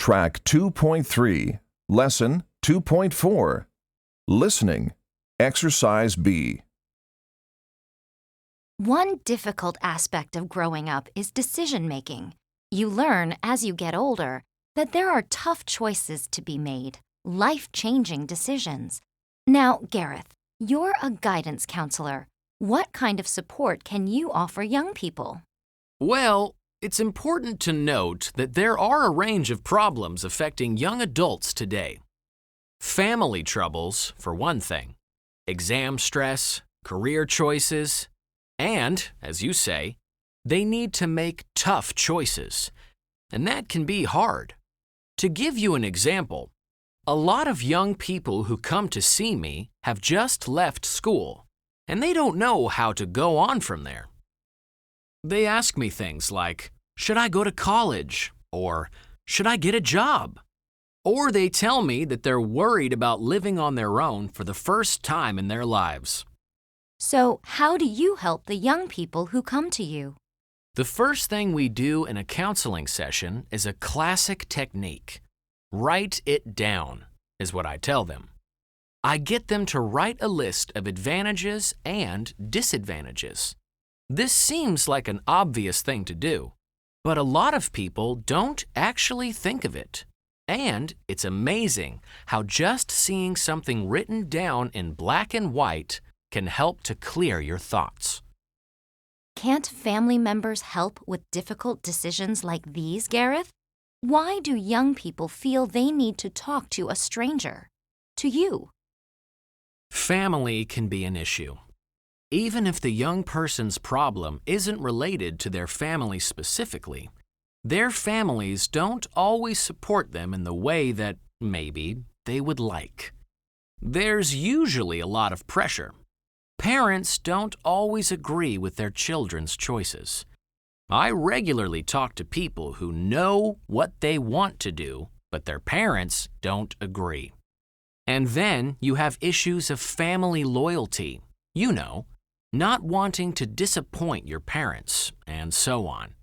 Track 2.3, Lesson 2.4, Listening, Exercise B. One difficult aspect of growing up is decision-making. You learn as you get older that there are tough choices to be made, life-changing decisions. Now, Gareth, you're a guidance counselor. What kind of support can you offer young people? Well, it's important to note that there are a range of problems affecting young adults today. Family troubles, for one thing, exam stress, career choices, and, as you say, they need to make tough choices. And that can be hard. To give you an example, a lot of young people who come to see me have just left school, and they don't know how to go on from there. They ask me things like, should I go to college? Or should I get a job? Or they tell me that they're worried about living on their own for the first time in their lives. So, how do you help the young people who come to you? The first thing we do in a counseling session is a classic technique. Write it down, is what I tell them. I get them to write a list of advantages and disadvantages. This seems like an obvious thing to do, but a lot of people don't actually think of it. And it's amazing how just seeing something written down in black and white can help to clear your thoughts. Can't family members help with difficult decisions like these, Gareth? Why do young people feel they need to talk to a stranger? To you? Family can be an issue. Even if the young person's problem isn't related to their family specifically, their families don't always support them in the way that, maybe, they would like. There's usually a lot of pressure. Parents don't always agree with their children's choices. I regularly talk to people who know what they want to do, but their parents don't agree. And then you have issues of family loyalty, not wanting to disappoint your parents, and so on.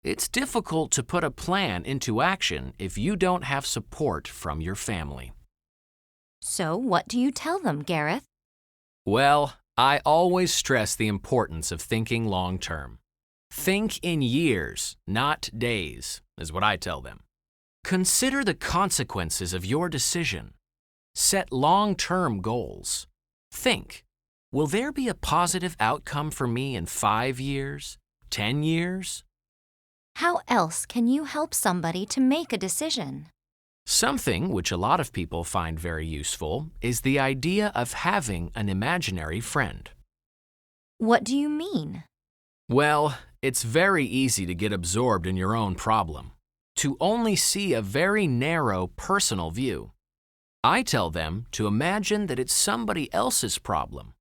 It's difficult to put a plan into action if you don't have support from your family. So, what do you tell them, Gareth? Well, I always stress the importance of thinking long-term. Think in years, not days, is what I tell them. Consider the consequences of your decision. Set long-term goals. Think, will there be a positive outcome for me in 5 years, 10 years? How else can you help somebody to make a decision? Something which a lot of people find very useful is the idea of having an imaginary friend. What do you mean? Well, it's very easy to get absorbed in your own problem, to only see a very narrow personal view. I tell them to imagine that it's somebody else's problem.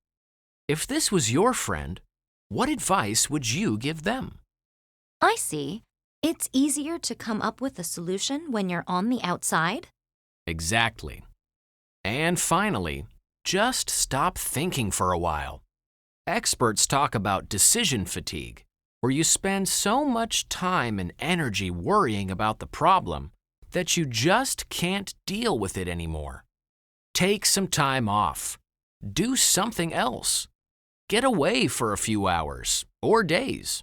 If this was your friend, what advice would you give them? I see. It's easier to come up with a solution when you're on the outside? Exactly. And finally, just stop thinking for a while. Experts talk about decision fatigue, where you spend so much time and energy worrying about the problem that you just can't deal with it anymore. Take some time off. Do something else. Get away for a few hours or days.